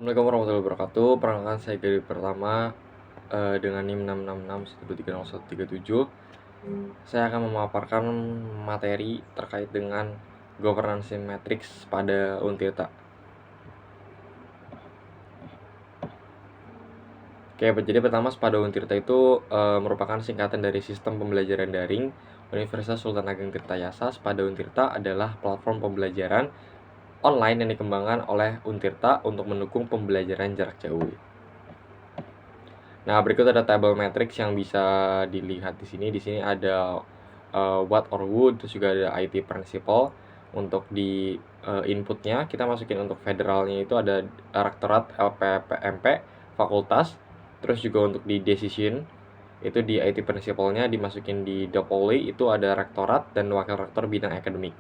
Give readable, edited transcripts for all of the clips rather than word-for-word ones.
Assalamualaikum warahmatullahi wabarakatuh. Perkenalkan saya Gary Pertama dengan NIM 666130137. Saya akan memaparkan materi terkait dengan governance matrix pada Untirta. Oke, jadi pertama Spada Untirta itu merupakan singkatan dari Sistem Pembelajaran Daring Universitas Sultan Ageng Tirtayasa. Spada Untirta adalah platform pembelajaran online yang dikembangkan oleh Untirta untuk mendukung pembelajaran jarak jauh. Nah, berikut ada tabel matrix yang bisa dilihat di sini. Di sini ada what or would, terus juga ada IT principal. Untuk di inputnya kita masukin untuk federalnya itu ada rektorat, LPPMP, fakultas. Terus juga untuk di decision itu di IT principalnya dimasukin di Dopoli itu ada rektorat dan wakil rektor bidang akademik.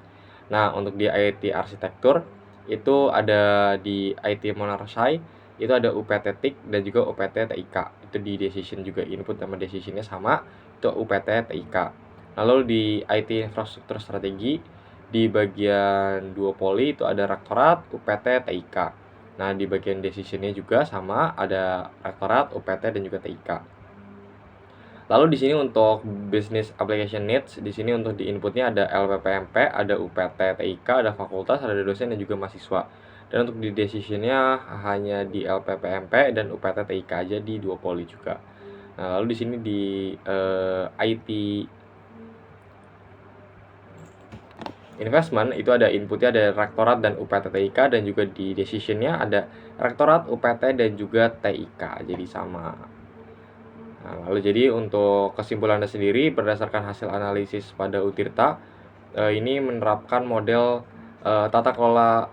Nah, untuk di IT arsitektur itu ada di IT Monarsai itu ada UPT TIK dan juga UPT TIK. Itu di decision juga input sama decisionnya sama, itu UPT TIK. Lalu di IT infrastruktur strategi di bagian duopoli itu ada rektorat UPT TIK. Nah, di bagian decisionnya juga sama, ada rektorat UPT dan juga TIK. Lalu di sini untuk business application needs, di sini untuk di inputnya ada LPPMP, ada UPT TIK, ada fakultas, ada dosen dan juga mahasiswa. Dan untuk di decisionnya hanya di LPPMP dan UPT TIK aja di duopoli juga. Nah, lalu di sini di IT investment itu ada inputnya ada rektorat dan UPT TIK, dan juga di decisionnya ada rektorat, UPT dan juga TIK, jadi sama. Nah, lalu jadi untuk kesimpulannya sendiri berdasarkan hasil analisis pada Untirta ini menerapkan model tata kelola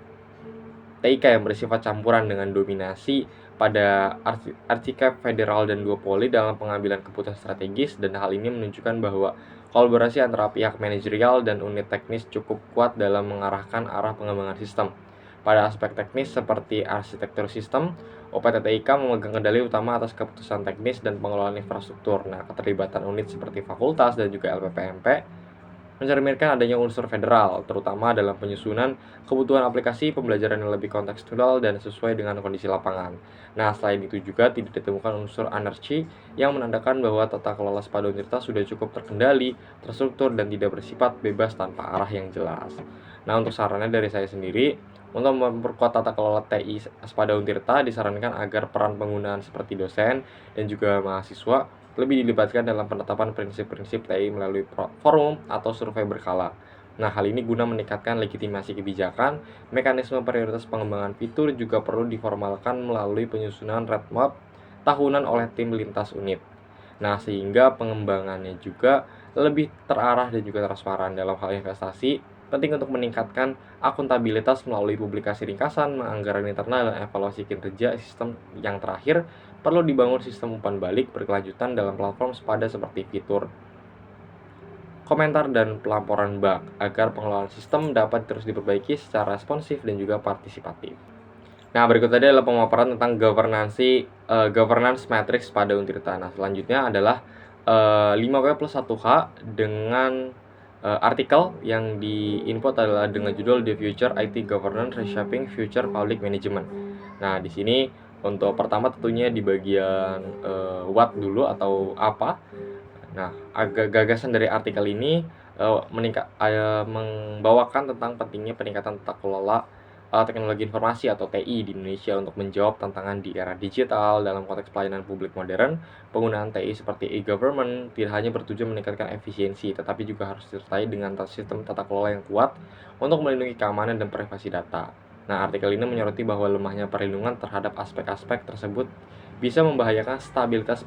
TIK yang bersifat campuran dengan dominasi pada archicad federal dan duopoli dalam pengambilan keputusan strategis, dan hal ini menunjukkan bahwa kolaborasi antara pihak manajerial dan unit teknis cukup kuat dalam mengarahkan arah pengembangan sistem. Pada aspek teknis seperti arsitektur sistem, UPT TIK memegang kendali utama atas keputusan teknis dan pengelolaan infrastruktur. Nah, keterlibatan unit seperti fakultas dan juga LPPMP mencerminkan adanya unsur federal, terutama dalam penyusunan kebutuhan aplikasi pembelajaran yang lebih kontekstual dan sesuai dengan kondisi lapangan. Nah, selain itu juga tidak ditemukan unsur anarki yang menandakan bahwa tata kelola Spada Untirta sudah cukup terkendali, terstruktur, dan tidak bersifat bebas tanpa arah yang jelas. Nah, untuk sarannya dari saya sendiri, untuk memperkuat tata kelola TI Spada Untirta disarankan agar peran penggunaan seperti dosen dan juga mahasiswa lebih dilibatkan dalam penetapan prinsip-prinsip TI melalui forum atau survei berkala. Nah, hal ini guna meningkatkan legitimasi kebijakan, mekanisme prioritas pengembangan fitur juga perlu diformalkan melalui penyusunan roadmap tahunan oleh tim lintas unit. Nah, sehingga pengembangannya juga lebih terarah dan juga transparan. Dalam hal investasi, penting untuk meningkatkan akuntabilitas melalui publikasi ringkasan, anggaran internal, dan evaluasi kinerja sistem. Yang terakhir, perlu dibangun sistem umpan balik berkelanjutan dalam platform Spada seperti fitur komentar dan pelaporan bug agar pengelolaan sistem dapat terus diperbaiki secara responsif dan juga partisipatif. Nah, berikut tadi adalah pemaparan tentang governance matrix pada Untirta. Nah, selanjutnya adalah 5W plus 1H dengan artikel yang di-input adalah dengan judul The Future IT Governance Reshaping Future Public Management. Nah, di sini untuk pertama tentunya di bagian what dulu atau apa. Nah, gagasan dari artikel ini membawakan tentang pentingnya peningkatan tata kelola teknologi informasi atau TI di Indonesia untuk menjawab tantangan di era digital. Dalam konteks pelayanan publik modern, penggunaan TI seperti e-government tidak hanya bertujuan meningkatkan efisiensi, tetapi juga harus disertai dengan sistem tata kelola yang kuat untuk melindungi keamanan dan privasi data. Nah, artikel ini menyoroti bahwa lemahnya perlindungan terhadap aspek-aspek tersebut bisa membahayakan stabilitas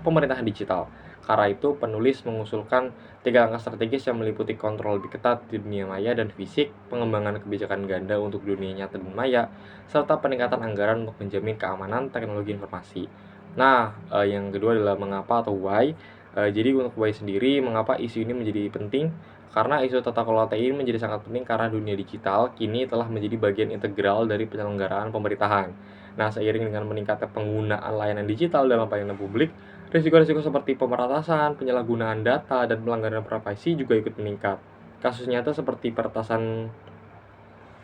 pemerintahan digital. Karena itu, penulis mengusulkan 3 langkah strategis yang meliputi kontrol lebih ketat di dunia maya dan fisik, pengembangan kebijakan ganda untuk dunia nyata dan maya, serta peningkatan anggaran untuk menjamin keamanan teknologi informasi. Nah, yang kedua adalah mengapa atau why. Jadi untuk why sendiri, mengapa isu ini menjadi penting? Karena isu tata kelola TI menjadi sangat penting karena dunia digital kini telah menjadi bagian integral dari penyelenggaraan pemerintahan. Nah, seiring dengan meningkatnya penggunaan layanan digital dalam pelayanan publik, risiko-risiko seperti pemeratasan, penyalahgunaan data, dan pelanggaran privasi juga ikut meningkat. Kasus nyata seperti peretasan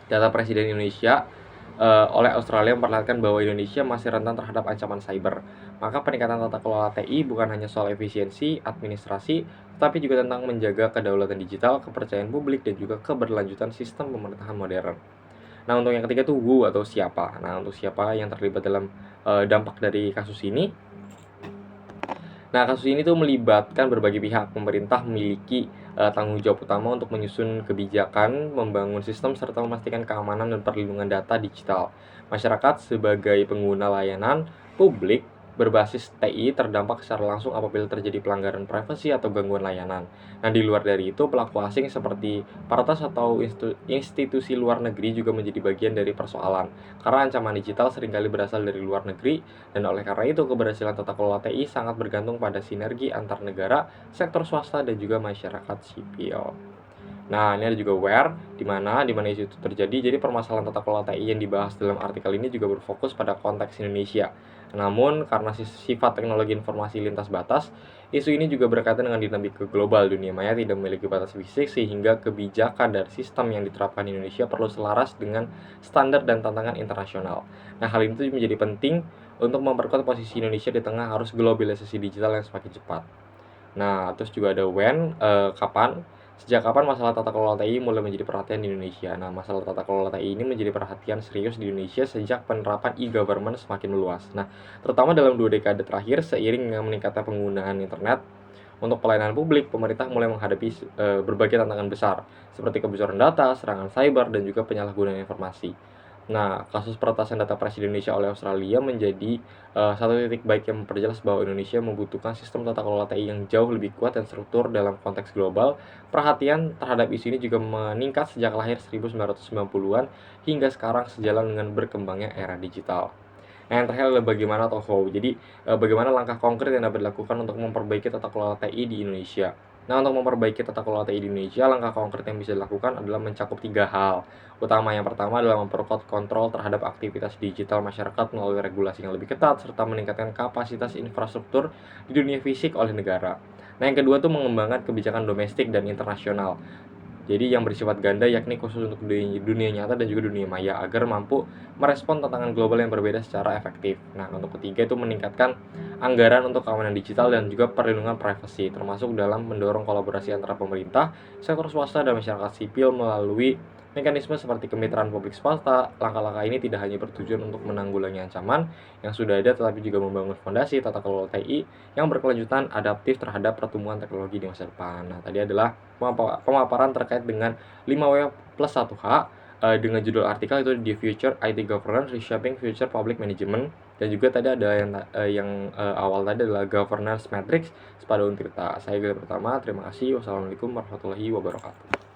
data Presiden Indonesia oleh Australia memperlihatkan bahwa Indonesia masih rentan terhadap ancaman cyber. Maka peningkatan tata kelola TI bukan hanya soal efisiensi, administrasi, tetapi juga tentang menjaga kedaulatan digital, kepercayaan publik, dan juga keberlanjutan sistem pemerintahan modern. Nah, untuk yang ketiga tuh who atau siapa. Nah, untuk siapa yang terlibat dalam dampak dari kasus ini. Nah, kasus ini tuh melibatkan berbagai pihak. Pemerintah memiliki tanggung jawab utama untuk menyusun kebijakan, membangun sistem, serta memastikan keamanan dan perlindungan data digital. Masyarakat sebagai pengguna layanan publik berbasis TI terdampak secara langsung apabila terjadi pelanggaran privasi atau gangguan layanan. Nah, di luar dari itu, pelaku asing seperti peretas atau institusi luar negeri juga menjadi bagian dari persoalan. Karena ancaman digital seringkali berasal dari luar negeri, dan oleh karena itu keberhasilan tata kelola TI sangat bergantung pada sinergi antar negara, sektor swasta, dan juga masyarakat sipil. Nah, ini ada juga where, di mana isu itu terjadi. Jadi permasalahan tata kelola TI yang dibahas dalam artikel ini juga berfokus pada konteks Indonesia. Namun, karena sifat teknologi informasi lintas batas, isu ini juga berkaitan dengan dinamika global. Dunia maya tidak memiliki batas fisik, sehingga kebijakan dan sistem yang diterapkan di Indonesia perlu selaras dengan standar dan tantangan internasional. Nah, hal ini menjadi penting untuk memperkuat posisi Indonesia di tengah arus globalisasi digital yang semakin cepat. Nah, terus juga ada when, kapan. Sejak kapan masalah tata kelola TI mulai menjadi perhatian di Indonesia? Nah, masalah tata kelola TI ini menjadi perhatian serius di Indonesia sejak penerapan e-government semakin meluas. Nah, terutama dalam 2 dekade terakhir, seiring dengan meningkatnya penggunaan internet untuk pelayanan publik, pemerintah mulai menghadapi berbagai tantangan besar, seperti kebocoran data, serangan cyber, dan juga penyalahgunaan informasi. Nah, kasus peretasan data pribadi Indonesia oleh Australia menjadi satu titik baik yang memperjelas bahwa Indonesia membutuhkan sistem tata kelola TI yang jauh lebih kuat dan struktur dalam konteks global. Perhatian terhadap isu ini juga meningkat sejak lahir 1990-an hingga sekarang sejalan dengan berkembangnya era digital. Nah, yang terakhir adalah bagaimana atau how. Jadi, bagaimana langkah konkret yang dapat dilakukan untuk memperbaiki tata kelola TI di Indonesia. Nah, untuk memperbaiki tata kelola TI di Indonesia, langkah konkret yang bisa dilakukan adalah mencakup 3 hal utama. Yang pertama adalah memperkuat kontrol terhadap aktivitas digital masyarakat melalui regulasi yang lebih ketat, serta meningkatkan kapasitas infrastruktur di dunia fisik oleh negara. Nah, yang kedua tuh mengembangkan kebijakan domestik dan internasional. Jadi yang bersifat ganda, yakni khusus untuk dunia nyata dan juga dunia maya, agar mampu merespon tantangan global yang berbeda secara efektif. Nah, untuk ketiga itu meningkatkan anggaran untuk keamanan digital dan juga perlindungan privasi, termasuk dalam mendorong kolaborasi antara pemerintah, sektor swasta, dan masyarakat sipil melalui mekanisme seperti kemitraan publik swasta. Langkah-langkah ini tidak hanya bertujuan untuk menanggulangi ancaman yang sudah ada, tetapi juga membangun fondasi tata kelola TI yang berkelanjutan, adaptif terhadap pertumbuhan teknologi di masa depan. Nah, tadi adalah pemaparan terkait dengan 5W plus 1H dengan judul artikel itu The Future IT Governance Reshaping Future Public Management, dan juga tadi ada yang awal tadi adalah Governance Matrix pada Untirta. Saya Gila Pertama, terima kasih. Wassalamualaikum warahmatullahi wabarakatuh.